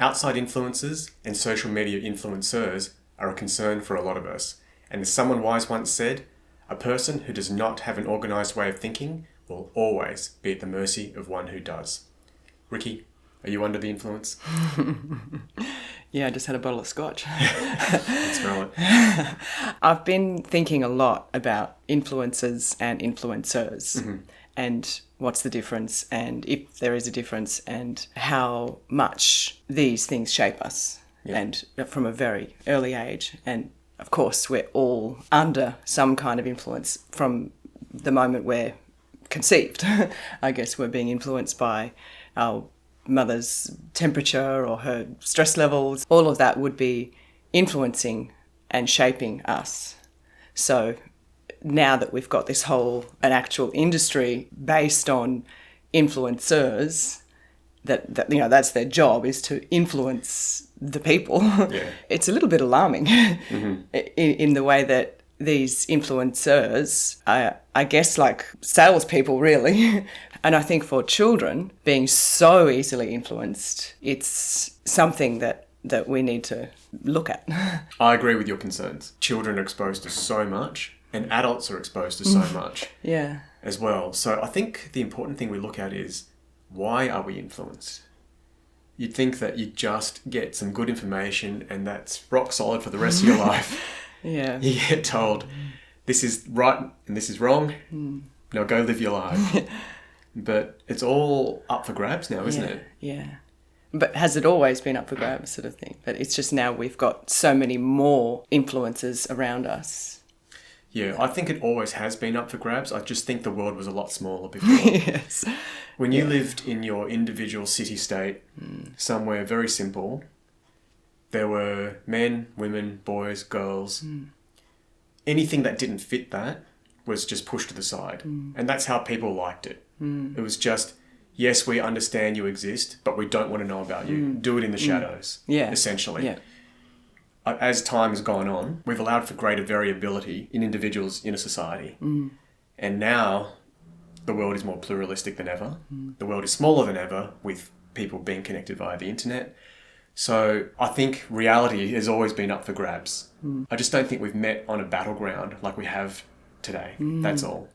Outside influences and social media influencers are a concern for a lot of us. And as someone wise once said, a person who does not have an organised way of thinking will always be at the mercy of one who does. Ricky, are you under the influence? Yeah, I just had a bottle of scotch. Let's smell it. I've been thinking a lot about influencers and influencers and what's the difference and if there is a difference and how much these things shape us and from a very early age. And of course, we're all under some kind of influence from the moment we're conceived. I guess we're being influenced by our mother's temperature or her stress levels. All of that would be influencing and shaping us. So now that we've got this whole, an actual industry based on influencers, that you know, that's their job, is to influence the people. Yeah. It's a little bit alarming in the way that these influencers are, I guess, like salespeople, really. And I think for children, being so easily influenced, it's something that we need to look at. I agree with your concerns. Children are exposed to so much, and adults are exposed to so much as well. So I think the important thing we look at is, why are we influenced? You'd think that you just get some good information and that's rock solid for the rest of your life. Yeah. You get told, this is right and this is wrong. Now go live your life. But it's all up for grabs now, isn't it? Yeah. But has it always been up for grabs, sort of thing? But it's just now we've got so many more influences around us. Yeah, I think it always has been up for grabs. I just think the world was a lot smaller before. Yes. When you lived in your individual city-state, somewhere very simple, there were men, women, boys, girls. Anything that didn't fit that was just pushed to the side. And that's how people liked it. It was just, yes, we understand you exist, but we don't want to know about you. Do it in the shadows, essentially. Yeah. As time has gone on, we've allowed for greater variability in individuals in a society. And now the world is more pluralistic than ever. The world is smaller than ever, with people being connected via the internet. So I think reality has always been up for grabs. I just don't think we've met on a battleground like we have today. That's all.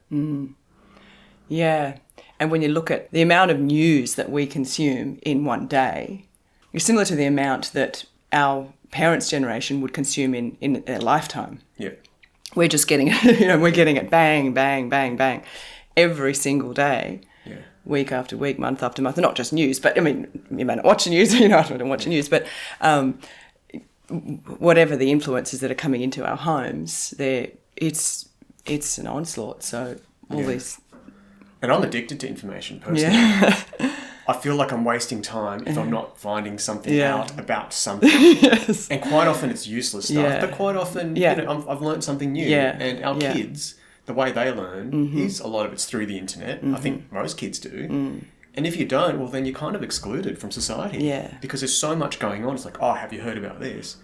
Yeah. And when you look at the amount of news that we consume in one day, it's similar to the amount that our parents' generation would consume in their lifetime. Yeah. We're just getting it, we're getting it bang, bang, bang, bang every single day. Yeah. Week after week, month after month. Not just news, but I mean, you may not watch the news, I don't watch the news, but whatever the influences that are coming into our homes, it's an onslaught. So all these... And I'm addicted to information, personally. Yeah. I feel like I'm wasting time if I'm not finding something out about something. Yes. And quite often it's useless stuff, but quite often, I've learned something new. Yeah. And our kids, the way they learn is a lot of it's through the internet. I think most kids do. And if you don't, well, then you're kind of excluded from society. Yeah. Because there's so much going on. It's like, oh, have you heard about this?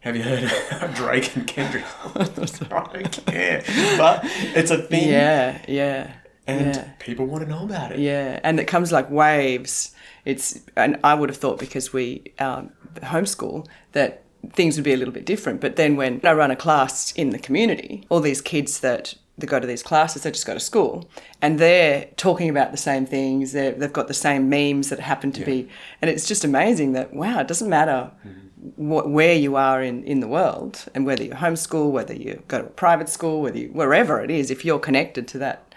Have you heard of Drake and Kendrick? I don't care. But it's a thing. Yeah. And people want to know about it. Yeah, and it comes like waves. And I would have thought, because we homeschool, that things would be a little bit different. But then when I run a class in the community, all these kids that go to these classes, they just go to school, and they're talking about the same things. They've got the same memes that happen to be, and it's just amazing that, wow, it doesn't matter where you are in the world, and whether you homeschool, whether you go to a private school, wherever it is, if you're connected to that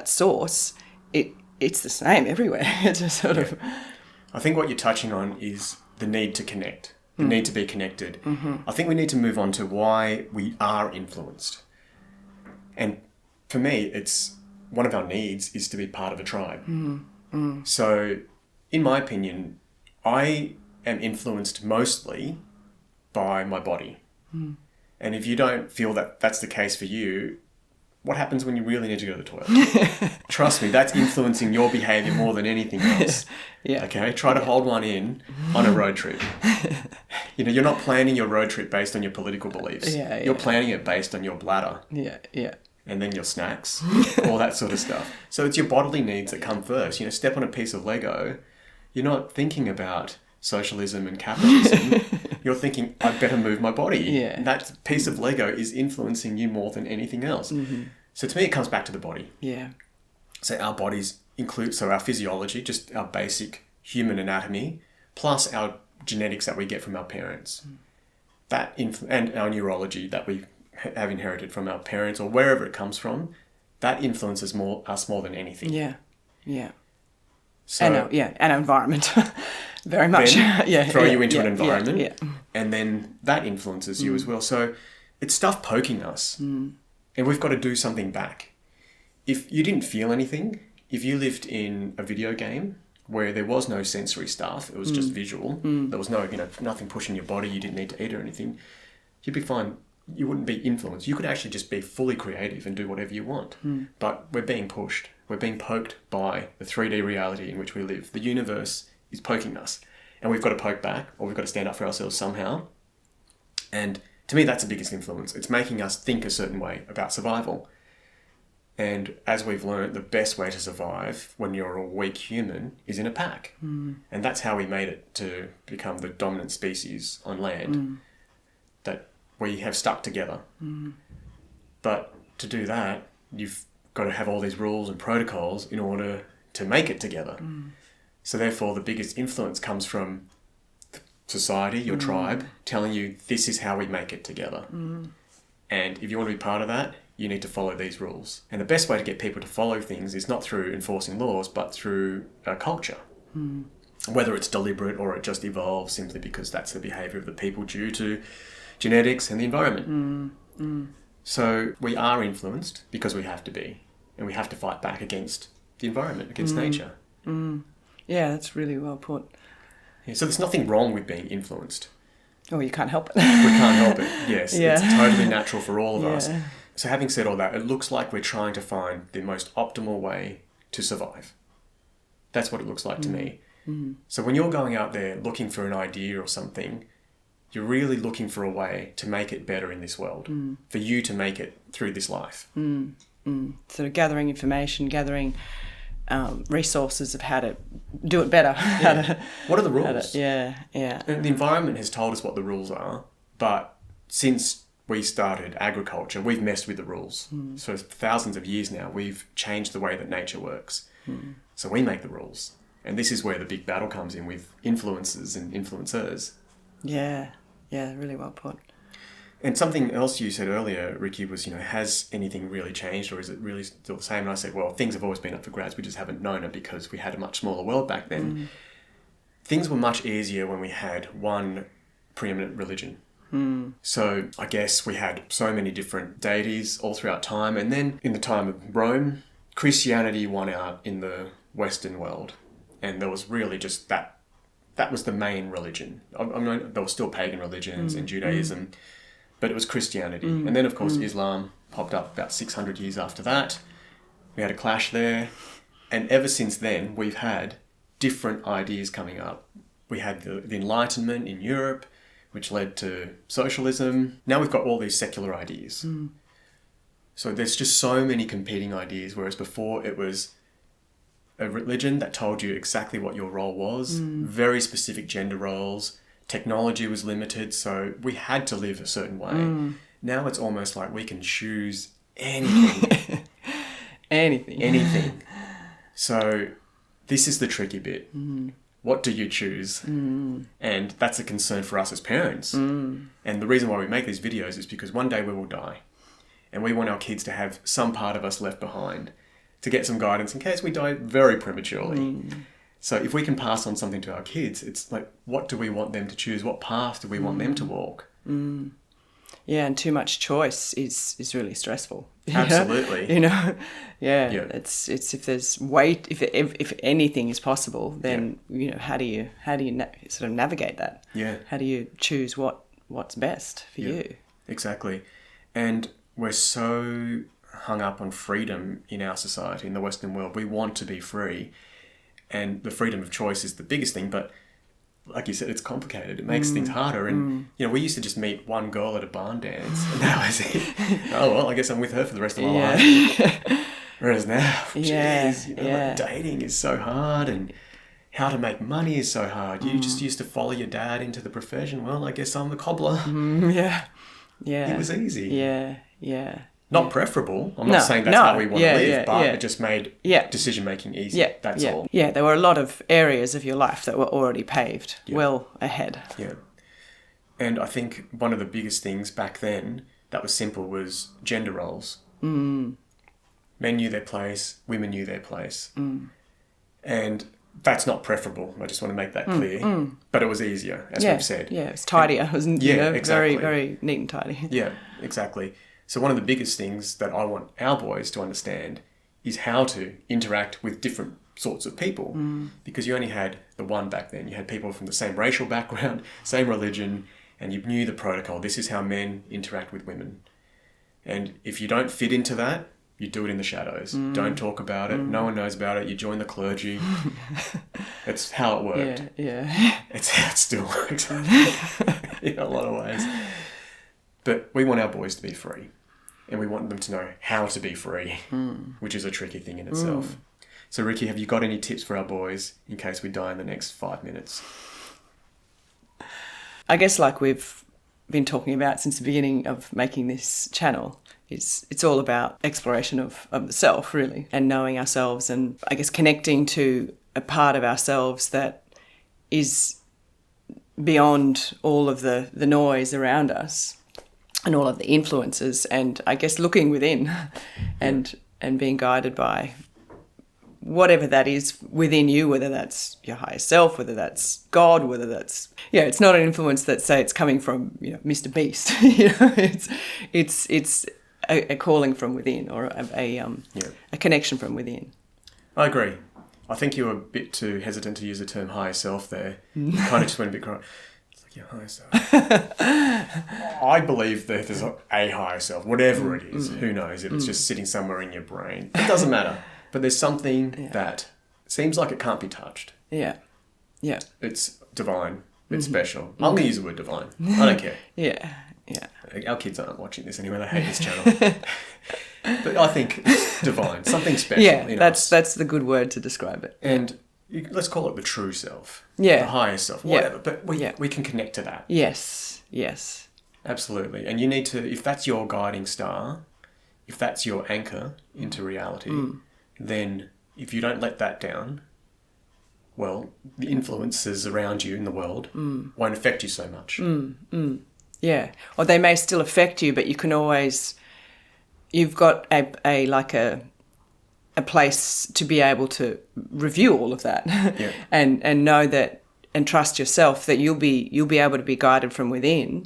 source, it's the same everywhere. It's a sort of... I think what you're touching on is the need to connect, the need to be connected. I think we need to move on to why we are influenced. And for me, it's one of our needs is to be part of a tribe. So, in my opinion, I am influenced mostly by my body. And if you don't feel that that's the case for you, what happens when you really need to go to the toilet? Trust me, that's influencing your behaviour more than anything else. Yeah. Okay? Try to hold one in on a road trip. You're not planning your road trip based on your political beliefs. You're planning it based on your bladder. Yeah. And then your snacks, all that sort of stuff. So it's your bodily needs that come first. Step on a piece of Lego. You're not thinking about socialism and capitalism, you're thinking, I better move my body. Yeah. That piece of Lego is influencing you more than anything else. Mm-hmm. So to me, it comes back to the body. Yeah. So our bodies include, our physiology, just our basic human anatomy, plus our genetics that we get from our parents. And our neurology that we have inherited from our parents or wherever it comes from, that influences us more than anything. Yeah. Yeah. So, and our environment. Very much. Throw you into an environment, yeah. and then that influences you as well. So it's stuff poking us, and we've got to do something back. If you didn't feel anything, if you lived in a video game where there was no sensory stuff, it was just visual, there was no, nothing pushing your body, you didn't need to eat or anything, you'd be fine. You wouldn't be influenced. You could actually just be fully creative and do whatever you want. But we're being pushed. We're being poked by the 3D reality in which we live. The universe is poking us. And we've got to poke back, or we've got to stand up for ourselves somehow. And to me, that's the biggest influence. It's making us think a certain way about survival. And as we've learned, the best way to survive when you're a weak human is in a pack. And that's how we made it to become the dominant species on land. That we have stuck together. But to do that, you've got to have all these rules and protocols in order to make it together. So therefore, the biggest influence comes from society, your tribe, telling you this is how we make it together. And if you want to be part of that, you need to follow these rules. And the best way to get people to follow things is not through enforcing laws, but through culture. Whether it's deliberate or it just evolves simply because that's the behaviour of the people due to genetics and the environment. So we are influenced because we have to be. And we have to fight back against the environment, against nature. Yeah, that's really well put. Yeah, so there's nothing wrong with being influenced. Oh, you can't help it. We can't help it, yes. Yeah. It's totally natural for all of us. So having said all that, it looks like we're trying to find the most optimal way to survive. That's what it looks like to me. So when you're going out there looking for an idea or something, you're really looking for a way to make it better in this world, for you to make it through this life. Sort of gathering information, gathering resources of how to do it better. What are the rules? Yeah. And the environment has told us what the rules are, but since we started agriculture, we've messed with the rules. So for thousands of years now, we've changed the way that nature works. So we make the rules. And this is where the big battle comes in with influencers and influencers. Yeah, really well put. And something else you said earlier, Ricky, was, has anything really changed or is it really still the same? And I said, well, things have always been up for grabs. We just haven't known it because we had a much smaller world back then. Things were much easier when we had one preeminent religion. So I guess we had so many different deities all throughout time. And then in the time of Rome, Christianity won out in the Western world. And there was really just that was the main religion. I mean, there were still pagan religions and Judaism, but it was Christianity. And then, of course, Islam popped up about 600 years after that. We had a clash there. And ever since then, we've had different ideas coming up. We had the Enlightenment in Europe, which led to socialism. Now we've got all these secular ideas. So there's just so many competing ideas, whereas before it was a religion that told you exactly what your role was, very specific gender roles, technology was limited, so we had to live a certain way. Now it's almost like we can choose anything. Anything. So this is the tricky bit. What do you choose? And that's a concern for us as parents. And the reason why we make these videos is because one day we will die. And we want our kids to have some part of us left behind to get some guidance in case we die very prematurely. So if we can pass on something to our kids, it's like, what do we want them to choose? What path do we want them to walk? Yeah, and too much choice is really stressful. Absolutely. It's if there's weight, if anything is possible, then how do you sort of navigate that? Yeah. How do you choose what's best for you? Exactly. And we're so hung up on freedom in our society, in the Western world. We want to be free, and the freedom of choice is the biggest thing, but like you said, it's complicated. It makes things harder. And, we used to just meet one girl at a barn dance, and that was it. Oh, well, I guess I'm with her for the rest of my life. Whereas now, dating is so hard, and, how to make money is so hard. You just used to follow your dad into the profession. Well, I guess I'm the cobbler. Yeah. It was easy. Yeah. Not preferable. I'm not saying that's how we want to live, but it just made decision-making easy. Yeah. That's all. Yeah, there were a lot of areas of your life that were already paved well ahead. Yeah. And I think one of the biggest things back then that was simple was gender roles. Men knew their place, women knew their place. And that's not preferable. I just want to make that clear. But it was easier, as we've said. Yeah, it was tidier. It was exactly. very, very neat and tidy. Yeah, exactly. So one of the biggest things that I want our boys to understand is how to interact with different sorts of people. Because you only had the one back then. You had people from the same racial background, same religion, and you knew the protocol. This is how men interact with women. And if you don't fit into that, you do it in the shadows. Don't talk about it. No one knows about it. You join the clergy. It's how it worked. Yeah. It's how it still works in a lot of ways. But we want our boys to be free. And we want them to know how to be free, which is a tricky thing in itself. So, Ricky, have you got any tips for our boys in case we die in the next 5 minutes? I guess like we've been talking about since the beginning of making this channel, it's all about exploration of the self, really, and knowing ourselves and I guess connecting to a part of ourselves that is beyond all of the noise around us and all of the influences, and I guess looking within and being guided by whatever that is within you, whether that's your higher self, whether that's God, whether that's it's not an influence that say it's coming from Mr. Beast. It's a calling from within, or a connection from within. I agree. I think you were a bit too hesitant to use the term higher self there. You kind of just went a bit cry. It's like your higher self. I believe that there's a higher self, whatever it is. Who knows? If it's just sitting somewhere in your brain, it doesn't matter. But there's something that seems like it can't be touched. Yeah. It's divine. It's special. I'm going to use the word divine. I don't care. Yeah. Our kids aren't watching this anyway. They hate this channel. But I think it's divine. Something special in us. That's the good word to describe it. And let's call it the true self. Yeah. The higher self. Whatever. But we can connect to that. Yes. Absolutely. And you need to, if that's your guiding star, if that's your anchor into reality, then if you don't let that down, well, the influences around you in the world won't affect you so much. Yeah. Or they may still affect you, but you can always, you've got a place to be able to review all of that and know that, and trust yourself that you'll be able to be guided from within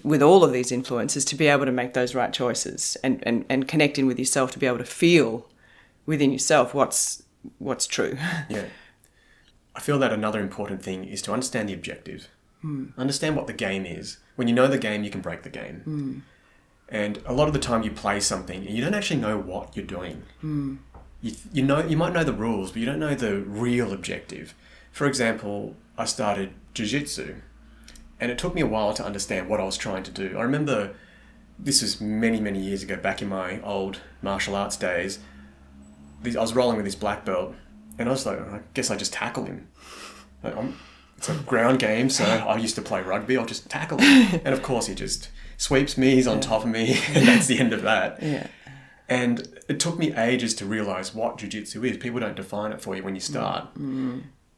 with all of these influences to be able to make those right choices and connect in with yourself to be able to feel within yourself what's true. Yeah. I feel that another important thing is to understand the objective. Understand what the game is. When you know the game, you can break the game. And a lot of the time you play something and you don't actually know what you're doing. You might know the rules, but you don't know the real objective. For example, I started jiu-jitsu and it took me a while to understand what I was trying to do. I remember this was many, many years ago, back in my old martial arts days. I was rolling with this black belt and I was like, I guess I just tackle him. It's a ground game, so I used to play rugby. I'll just tackle him. And of course he just sweeps me, he's on top of me, and that's the end of that. Yeah. And it took me ages to realise what jiu-jitsu is. People don't define it for you when you start.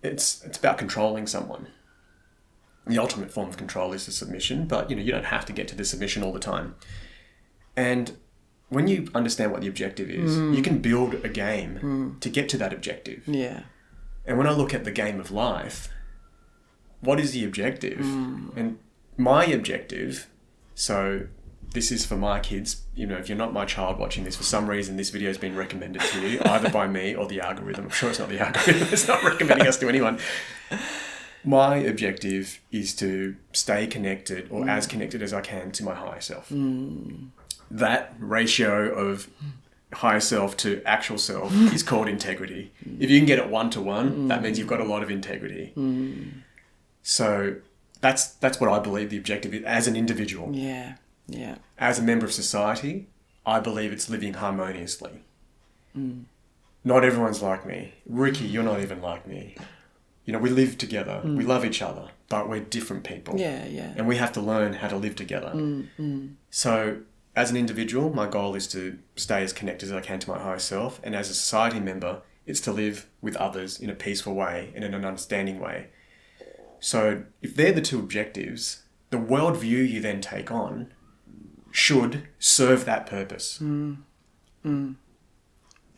It's about controlling someone. The ultimate form of control is the submission, but you don't have to get to the submission all the time. And when you understand what the objective is, you can build a game to get to that objective. Yeah. And when I look at the game of life, what is the objective? And my objective, so this is for my kids, if you're not my child watching this, for some reason this video has been recommended to you, either by me or the algorithm. I'm sure it's not the algorithm. It's not recommending us to anyone. My objective is to stay connected, or as connected as I can, to my higher self. That ratio of higher self to actual self is called integrity. If you can get it 1-to-1, that means you've got a lot of integrity. So that's what I believe the objective is as an individual. Yeah. As a member of society, I believe it's living harmoniously. Not everyone's like me. Ricky, you're not even like me. we live together, we love each other, but we're different people. Yeah, yeah. And we have to learn how to live together. So as an individual, my goal is to stay as connected as I can to my higher self. And as a society member, it's to live with others in a peaceful way and in an understanding way. So if they're the two objectives, the worldview you then take on should serve that purpose. And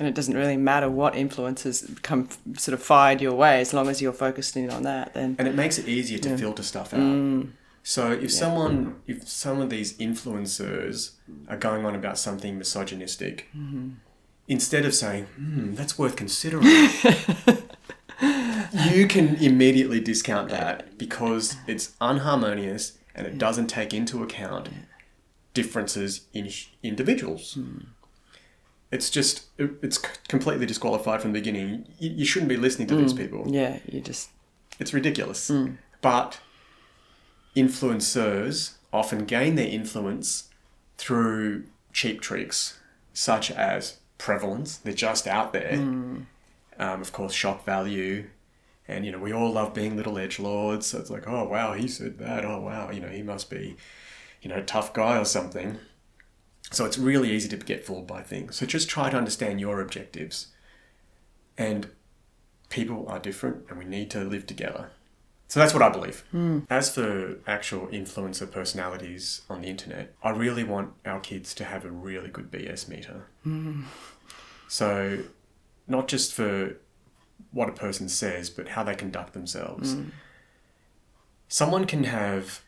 it doesn't really matter what influences come sort of fired your way, as long as you're focused in on that. Then, and it makes it easier to filter stuff out. So if some of these influencers are going on about something misogynistic, instead of saying, that's worth considering, you can immediately discount that because it's unharmonious and it doesn't take into account differences in individuals. It's completely disqualified from the beginning. You shouldn't be listening to these people. Yeah, it's ridiculous. But influencers often gain their influence through cheap tricks, such as prevalence. They're just out there. Of course, shock value. And, we all love being little edgelords. So it's like, oh, wow, he said that. Oh, wow, he must be, a tough guy or something. So it's really easy to get fooled by things. So just try to understand your objectives. And people are different and we need to live together. So that's what I believe. As for actual influencer personalities on the internet, I really want our kids to have a really good BS meter. So not just for what a person says, but how they conduct themselves. Someone can have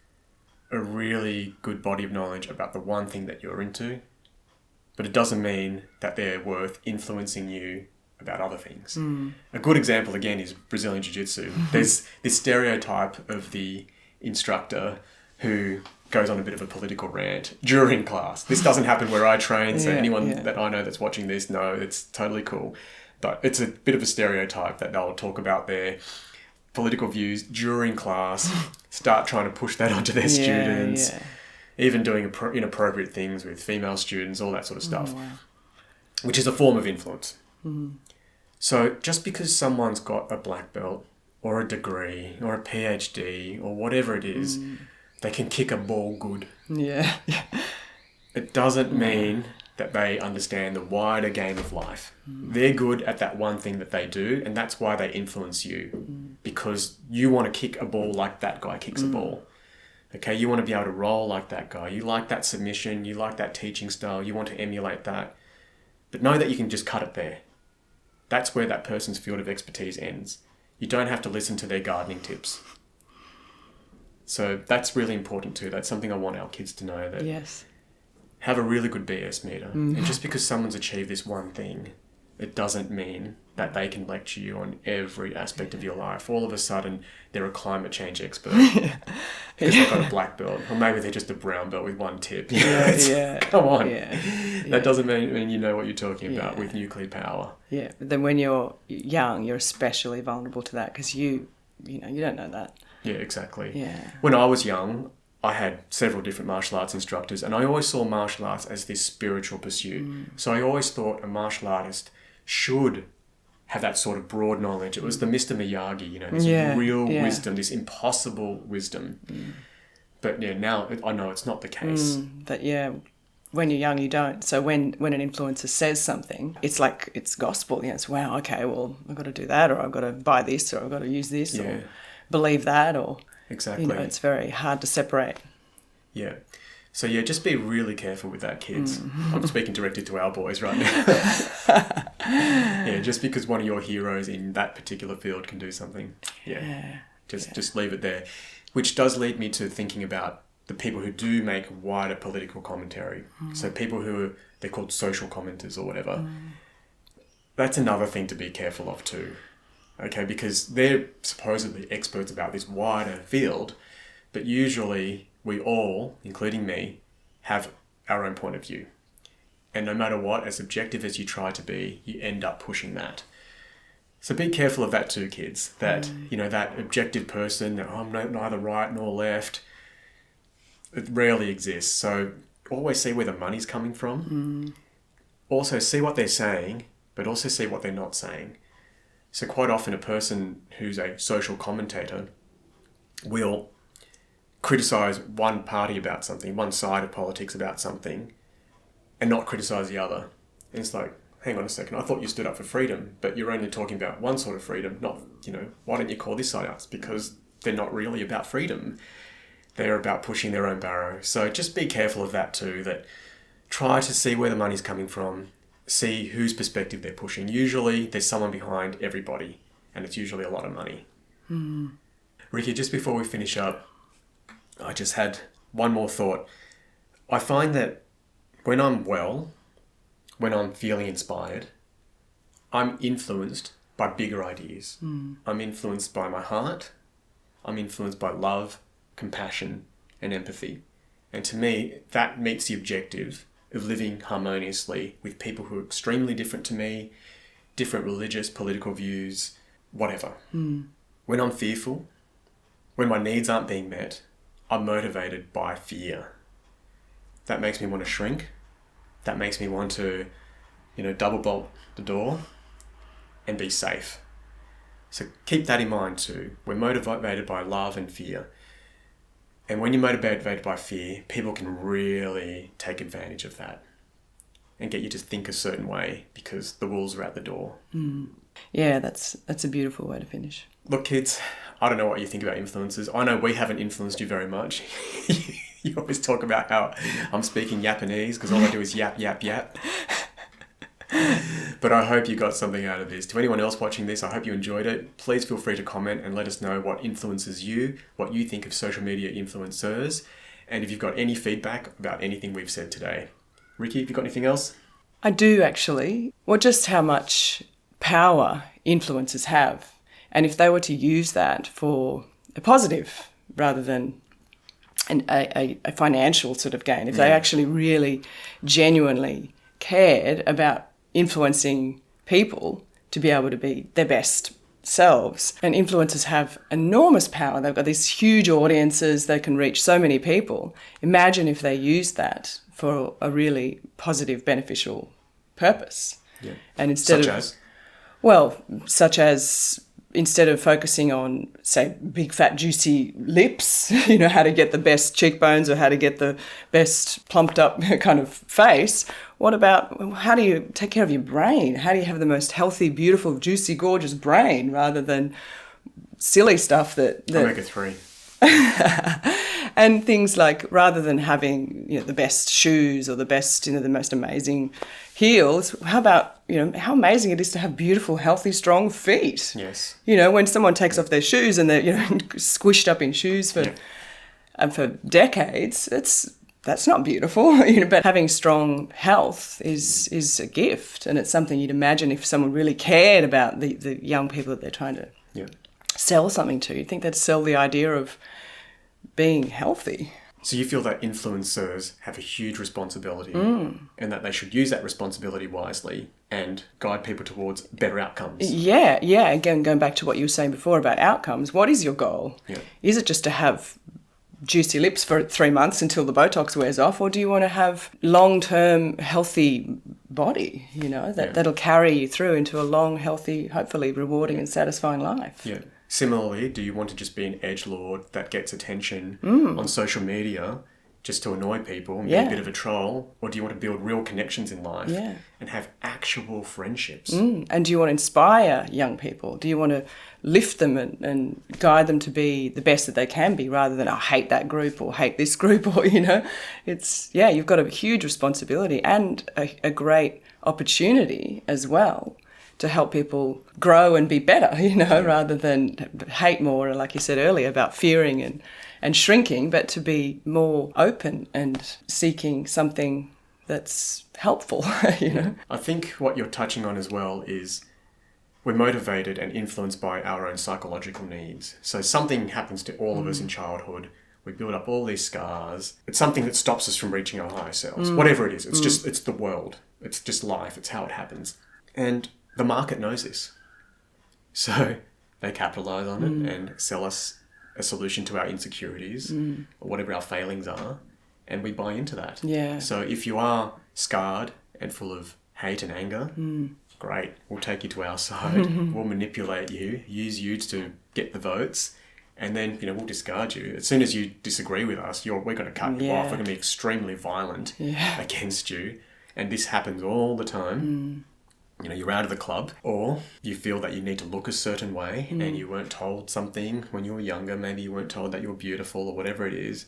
a really good body of knowledge about the one thing that you're into, but it doesn't mean that they're worth influencing you about other things. A good example, again, is Brazilian Jiu-Jitsu. There's this stereotype of the instructor who goes on a bit of a political rant during class. This doesn't happen where I train, so anyone that I know that's watching this, no, it's totally cool. But it's a bit of a stereotype that they'll talk about their political views during class, start trying to push that onto their students, even doing inappropriate things with female students, all that sort of stuff, which is a form of influence. So just because someone's got a black belt or a degree or a PhD or whatever it is, they can kick a ball good. It doesn't mean that they understand the wider game of life. They're good at that one thing that they do, and that's why they influence you, because you want to kick a ball like that guy kicks a ball. Okay, you want to be able to roll like that guy. You like that submission, you like that teaching style, you want to emulate that. But know that you can just cut it there. That's where that person's field of expertise ends. You don't have to listen to their gardening tips. So that's really important too. That's something I want our kids to know, that have a really good BS meter. And just because someone's achieved this one thing, it doesn't mean that they can lecture you on every aspect of your life. All of a sudden, they're a climate change expert because they've got a black belt. Or maybe they're just a brown belt with one tip. Come on. That doesn't mean you know what you're talking about with nuclear power. But then when you're young, you're especially vulnerable to that because you don't know that. Yeah, exactly. When I was young, I had several different martial arts instructors, and I always saw martial arts as this spiritual pursuit. So I always thought a martial artist should have that sort of broad knowledge. It was the Mr. Miyagi, this real wisdom, this impossible wisdom. But now I know it's not the case. But when you're young, you don't. So when an influencer says something, it's like it's gospel. It's wow, okay, well, I've got to do that, or I've got to buy this, or I've got to use this, or believe that, or exactly. It's very hard to separate. So just be really careful with that, kids. I'm speaking directly to our boys right now. Just because one of your heroes in that particular field can do something. Just leave it there. Which does lead me to thinking about the people who do make wider political commentary. So people they're called social commenters or whatever. That's another thing to be careful of too. Okay, because they're supposedly experts about this wider field, but usually we all, including me, have our own point of view. And no matter what, as objective as you try to be, you end up pushing that. So be careful of that too, kids. That, that objective person, that I'm neither right nor left, it rarely exists. So always see where the money's coming from. Also see what they're saying, but also see what they're not saying. So quite often a person who's a social commentator will criticize one party about something, one side of politics about something, and not criticize the other. And it's like, hang on a second, I thought you stood up for freedom, but you're only talking about one sort of freedom, not, why don't you call this side out? Because they're not really about freedom. They're about pushing their own barrow. So just be careful of that too, that try to see where the money's coming from, see whose perspective they're pushing. Usually there's someone behind everybody, and it's usually a lot of money. Riki, just before we finish up, I just had one more thought. I find that when I'm well, when I'm feeling inspired, I'm influenced by bigger ideas. I'm influenced by my heart. I'm influenced by love, compassion, and empathy. And to me, that meets the objective of living harmoniously with people who are extremely different to me, different religious, political views, whatever. When I'm fearful, when my needs aren't being met, I'm motivated by fear. That makes me want to shrink. That makes me want to, double bolt the door and be safe. So keep that in mind too. We're motivated by love and fear. And when you're motivated by fear, people can really take advantage of that and get you to think a certain way because the wolves are at the door. Yeah, that's a beautiful way to finish. Look, kids, I don't know what you think about influences. I know we haven't influenced you very much. You always talk about how I'm speaking Japanese because all I do is yap, yap, yap. But I hope you got something out of this. To anyone else watching this, I hope you enjoyed it. Please feel free to comment and let us know what influences you, what you think of social media influencers, and if you've got any feedback about anything we've said today. Riki, have you got anything else? I do actually. Well, just how much power influencers have. And if they were to use that for a positive rather than a financial sort of gain, if they actually really genuinely cared about influencing people to be able to be their best selves. And influencers have enormous power. They've got these huge audiences. They can reach so many people. Imagine if they used that for a really positive, beneficial purpose. Yeah. And instead such as instead of focusing on, say, big, fat, juicy lips, how to get the best cheekbones or how to get the best plumped up kind of face, what about how do you take care of your brain? How do you have the most healthy, beautiful, juicy, gorgeous brain rather than silly stuff that Omega-3. And things like, rather than having, the best shoes or the best, the most amazing heels, how about, how amazing it is to have beautiful, healthy, strong feet. Yes. When someone takes off their shoes and they're, squished up in shoes for decades, that's not beautiful, but having strong health is a gift, and it's something you'd imagine if someone really cared about the young people that they're trying to sell something to. You'd think they'd sell the idea of being healthy. So you feel that influencers have a huge responsibility and that they should use that responsibility wisely and guide people towards better outcomes. Yeah. Again, going back to what you were saying before about outcomes, what is your goal? Yeah. Is it just to have juicy lips for 3 months until the Botox wears off, or do you want to have long-term healthy body, that'll carry you through into a long, healthy, hopefully rewarding and satisfying life? Yeah. Similarly, do you want to just be an edgelord that gets attention on social media just to annoy people and be a bit of a troll? Or do you want to build real connections in life and have actual friendships? And do you want to inspire young people? Do you want to lift them and guide them to be the best that they can be rather than, I hate that group or hate this group or, you've got a huge responsibility and a great opportunity as well to help people grow and be better, rather than hate more, like you said earlier, about fearing and shrinking, but to be more open and seeking something that's helpful, I think what you're touching on as well is we're motivated and influenced by our own psychological needs. So something happens to all of us in childhood. We build up all these scars. It's something that stops us from reaching our higher selves. Whatever it is, it's the world. It's just life. It's how it happens. And the market knows this. So they capitalize on it and sell us a solution to our insecurities or whatever our failings are, and we buy into that. Yeah. So if you are scarred and full of hate and anger, great, we'll take you to our side, we'll manipulate you, use you to get the votes, and then, we'll discard you. As soon as you disagree with us, we're going to cut you off. We're going to be extremely violent against you. And this happens all the time. You're out of the club, or you feel that you need to look a certain way and you weren't told something when you were younger. Maybe you weren't told that you were beautiful or whatever it is.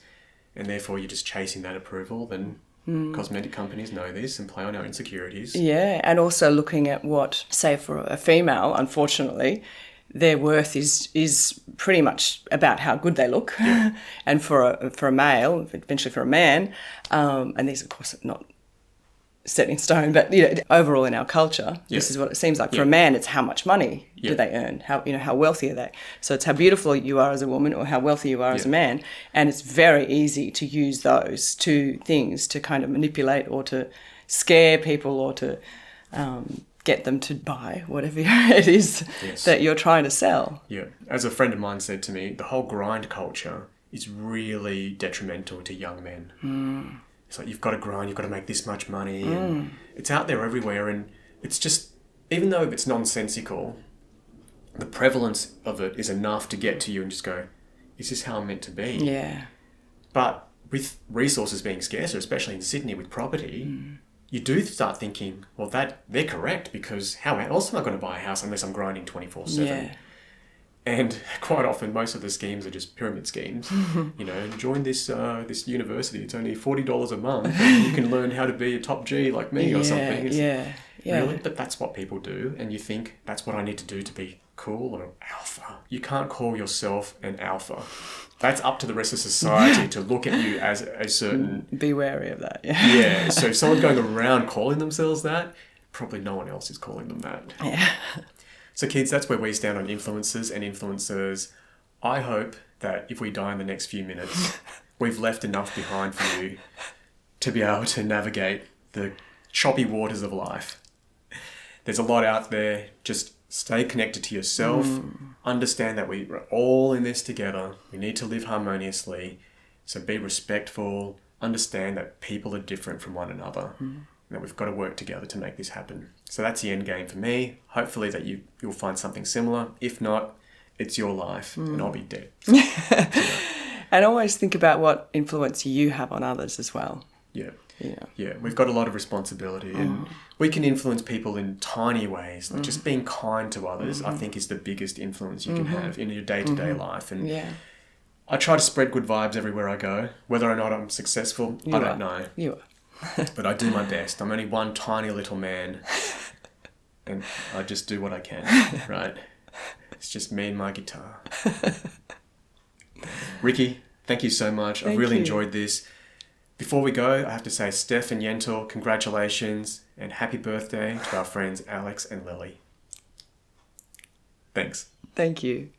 And therefore you're just chasing that approval. Then cosmetic companies know this and play on our insecurities. Yeah, and also looking at what, say for a female, unfortunately, their worth is pretty much about how good they look. Yeah. And for a male, eventually for a man, and these of course are not set in stone, but overall in our culture, this is what it seems like. For a man, it's how much money do they earn, how wealthy are they. So it's how beautiful you are as a woman or how wealthy you are as a man, and it's very easy to use those two things to kind of manipulate or to scare people or to get them to buy whatever it is that you're trying to sell. Yeah. As a friend of mine said to me, the whole grind culture is really detrimental to young men. It's like, you've got to grind, you've got to make this much money. And it's out there everywhere. And it's just, even though it's nonsensical, the prevalence of it is enough to get to you and just go, is this how I'm meant to be? Yeah. But with resources being scarcer, especially in Sydney with property, you do start thinking, well, they're correct, because how else am I going to buy a house unless I'm grinding 24/7? Yeah. And quite often, most of the schemes are just pyramid schemes. Join this university. It's only $40 a month, and you can learn how to be a top G like me or something. Really? But that's what people do, and you think that's what I need to do to be cool or alpha. You can't call yourself an alpha. That's up to the rest of society to look at you as a certain... Be wary of that, Yeah, so if someone's going around calling themselves that, probably no one else is calling them that. Yeah. So kids, that's where we stand on influencers and influencers. I hope that if we die in the next few minutes, we've left enough behind for you to be able to navigate the choppy waters of life. There's a lot out there. Just stay connected to yourself. Understand that we're all in this together. We need to live harmoniously. So be respectful. Understand that people are different from one another. That we've got to work together to make this happen. So that's the end game for me. Hopefully that you'll find something similar. If not, it's your life and I'll be dead. And always think about what influence you have on others as well. Yeah. We've got a lot of responsibility, and we can influence people in tiny ways. Like just being kind to others, I think, is the biggest influence you can have in your day-to-day life. And I try to spread good vibes everywhere I go. Whether or not I'm successful, I don't know. You are. But I do my best. I'm only one tiny little man, and I just do what I can, right? It's just me and my guitar. Ricky, thank you so much. I've really enjoyed this. Before we go, I have to say, Steph and Yentl, congratulations and happy birthday to our friends Alex and Lily. Thanks. Thank you.